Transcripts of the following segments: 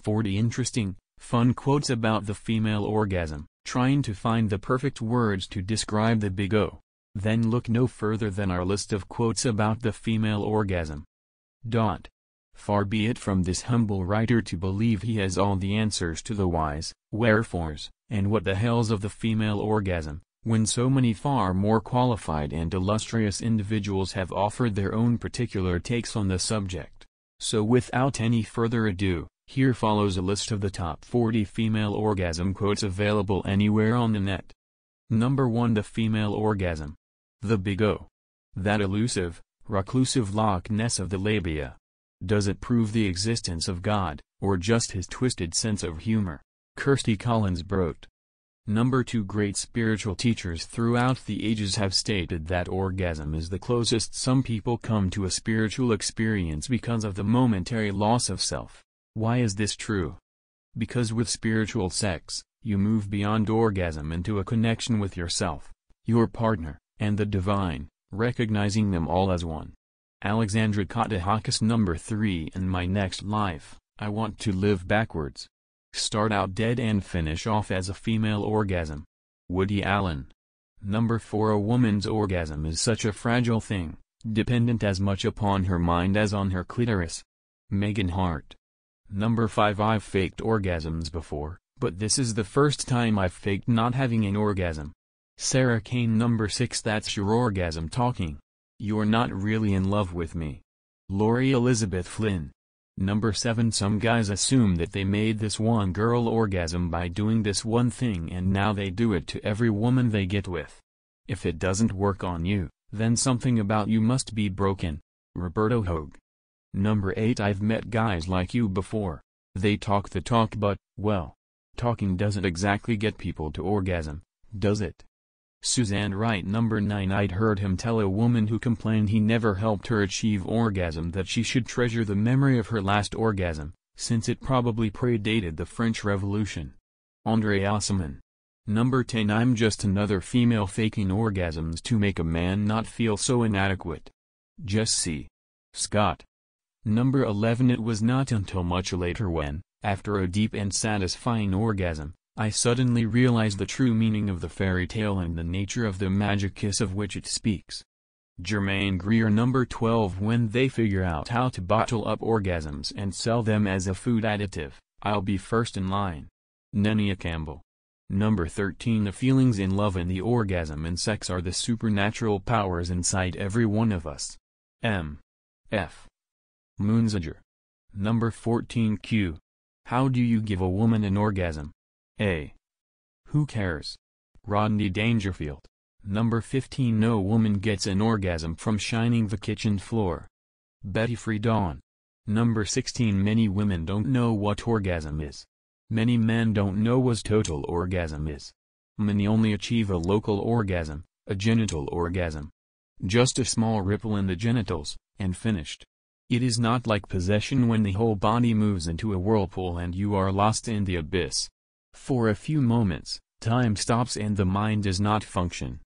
40 interesting, fun quotes about the female orgasm, trying to find the perfect words to describe the big O. Then look no further than our list of quotes about the female orgasm. Far be it from this humble writer to believe he has all the answers to the whys, wherefores, and what the hells of the female orgasm, when so many far more qualified and illustrious individuals have offered their own particular takes on the subject. So without any further ado, here follows a list of the top 40 female orgasm quotes available anywhere on the net. Number 1. The female orgasm. The big O. That elusive, reclusive Loch Ness of the labia. Does it prove the existence of God, or just his twisted sense of humor? Kirsty Collins Brote. Number 2. Great spiritual teachers throughout the ages have stated that orgasm is the closest some people come to a spiritual experience because of the momentary loss of self. Why is this true? Because with spiritual sex, you move beyond orgasm into a connection with yourself, your partner, and the divine, recognizing them all as one. Alexandra Katahakis. Number 3. In my next life, I want to live backwards. Start out dead and finish off as a female orgasm. Woody Allen. Number 4. A woman's orgasm is such a fragile thing, dependent as much upon her mind as on her clitoris. Megan Hart. Number 5. I've faked orgasms before, but this is the first time I've faked not having an orgasm. Sarah Kane. Number 6. That's your orgasm talking. You're not really in love with me. Lori Elizabeth Flynn. Number 7. Some guys assume that they made this one girl orgasm by doing this one thing and now they do it to every woman they get with. If it doesn't work on you, then something about you must be broken. Roberto Hogue. Number 8. I've met guys like you before. They talk the talk but, well, talking doesn't exactly get people to orgasm, does it? Suzanne Wright. Number 9. I'd heard him tell a woman who complained he never helped her achieve orgasm that she should treasure the memory of her last orgasm, since it probably predated the French Revolution. Andre Osman. Number 10. I'm just another female faking orgasms to make a man not feel so inadequate. Jess C. Scott. Number 11. It was not until much later when, after a deep and satisfying orgasm, I suddenly realized the true meaning of the fairy tale and the nature of the magic kiss of which it speaks. Germaine Greer. Number 12. When they figure out how to bottle up orgasms and sell them as a food additive, I'll be first in line. Nenia Campbell. Number 13. The feelings in love and the orgasm and sex are the supernatural powers inside every one of us. M. F. Moonzager. Number 14. Q. How do you give a woman an orgasm? A. Who cares? Rodney Dangerfield. Number 15. No woman gets an orgasm from shining the kitchen floor. Betty Friedan. Number 16. Many women don't know what orgasm is. Many men don't know what total orgasm is. Many only achieve a local orgasm, a genital orgasm. Just a small ripple in the genitals, and finished. It is not like possession when the whole body moves into a whirlpool and you are lost in the abyss. For a few moments, time stops and the mind does not function.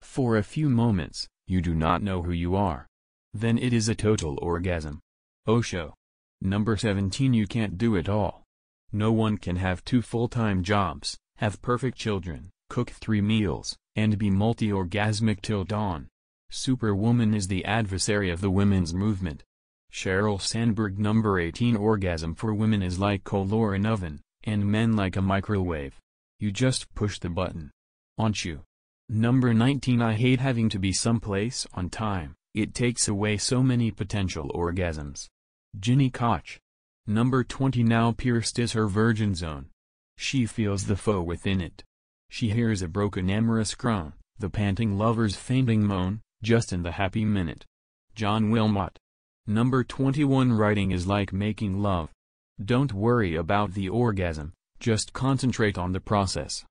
For a few moments, you do not know who you are. Then it is a total orgasm. Osho. Number 17. You can't do it all. No one can have 2 full-time jobs, have perfect children, cook 3 meals, and be multi-orgasmic till dawn. Superwoman is the adversary of the women's movement. Sheryl Sandberg. Number 18. Orgasm for women is like coal or an oven, and men like a microwave. You just push the button. Aren't you? Number 19. I hate having to be someplace on time, it takes away so many potential orgasms. Ginny Koch. Number 20. Now pierced is her virgin zone. She feels the foe within it. She hears a broken amorous groan, the panting lover's fainting moan, just in the happy minute. John Wilmot. Number 21. Writing is like making love. Don't worry about the orgasm, just concentrate on the process.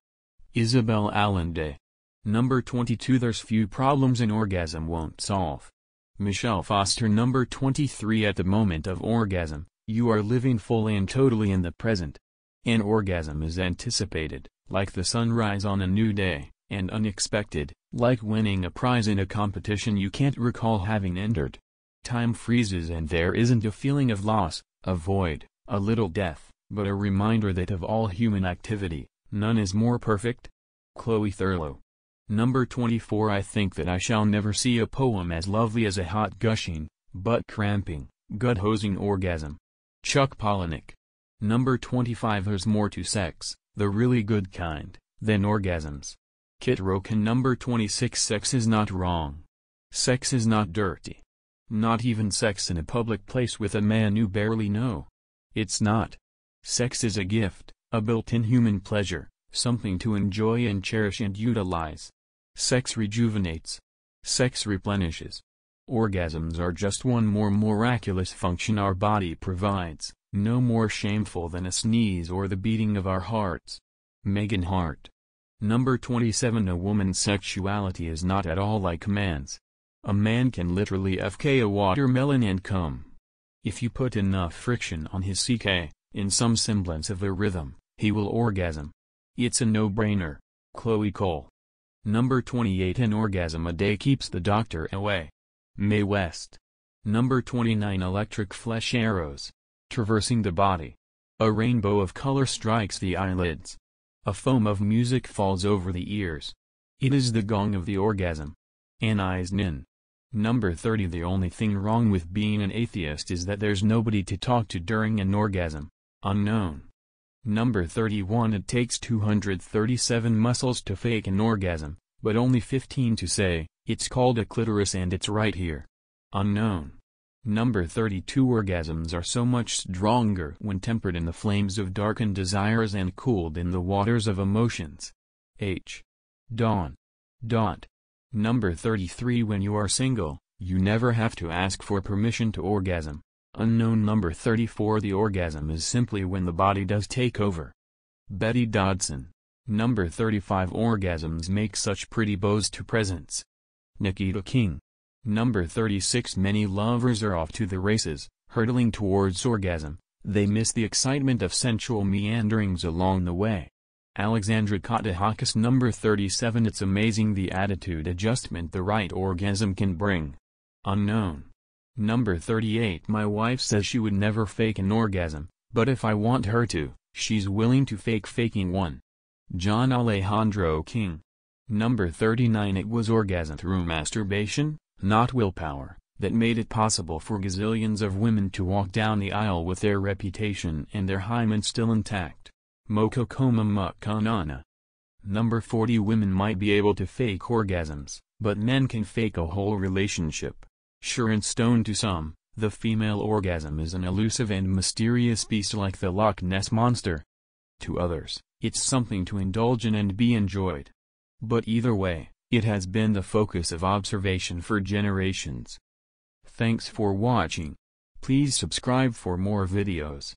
Isabel Allende. Number 22. There's few problems an orgasm won't solve. Michelle Foster. Number 23. At the moment of orgasm, you are living fully and totally in the present. An orgasm is anticipated, like the sunrise on a new day, and unexpected, like winning a prize in a competition you can't recall having entered. Time freezes and there isn't a feeling of loss, a void, a little death, but a reminder that of all human activity, none is more perfect. Chloe Thurlow. Number 24. I think that I shall never see a poem as lovely as a hot gushing, butt-cramping, gut-hosing orgasm. Chuck Palahniuk. Number 25. There's more to sex, the really good kind, than orgasms. Kit Roken. Number 26. Sex is not wrong. Sex is not dirty. Not even sex in a public place with a man you barely know. It's not. Sex is a gift, a built-in human pleasure, something to enjoy and cherish and utilize. Sex rejuvenates. Sex replenishes. Orgasms are just one more miraculous function our body provides, no more shameful than a sneeze or the beating of our hearts. Megan Hart. Number 27. A woman's sexuality is not at all like a man's. A man can literally FK a watermelon and come. If you put enough friction on his CK, in some semblance of a rhythm, he will orgasm. It's a no-brainer. Chloe Cole. Number 28. An orgasm a day keeps the doctor away. Mae West. Number 29. Electric flesh arrows. Traversing the body. A rainbow of color strikes the eyelids. A foam of music falls over the ears. It is the gong of the orgasm. Anais Nin. Number 30. The only thing wrong with being an atheist is that there's nobody to talk to during an orgasm. Unknown. Number 31. It takes 237 muscles to fake an orgasm, but only 15 to say, it's called a clitoris and it's right here. Unknown. Number 32. Orgasms are so much stronger when tempered in the flames of darkened desires and cooled in the waters of emotions. H. Dawn. Dot. Number 33. When you are single, you never have to ask for permission to orgasm. Unknown. Number 34. The orgasm is simply when the body does take over. Betty Dodson. Number 35. Orgasms make such pretty bows to presents. Nikita King. Number 36. Many lovers are off to the races, hurtling towards orgasm. They miss the excitement of sensual meanderings along the way. Alexandra Katahakis. Number 37. It's amazing the attitude adjustment the right orgasm can bring. Unknown. Number 38. My wife says she would never fake an orgasm, but if I want her to, she's willing to fake faking one. John Alejandro King. Number 39. It was orgasm through masturbation, not willpower, that made it possible for gazillions of women to walk down the aisle with their reputation and their hymen still intact. Mokokoma Mukanana. Number 40. Women might be able to fake orgasms, but men can fake a whole relationship. Sure and stone to some, the female orgasm is an elusive and mysterious beast like the Loch Ness Monster. To others, it's something to indulge in and be enjoyed. But either way, it has been the focus of observation for generations. Thanks for watching. Please subscribe for more videos.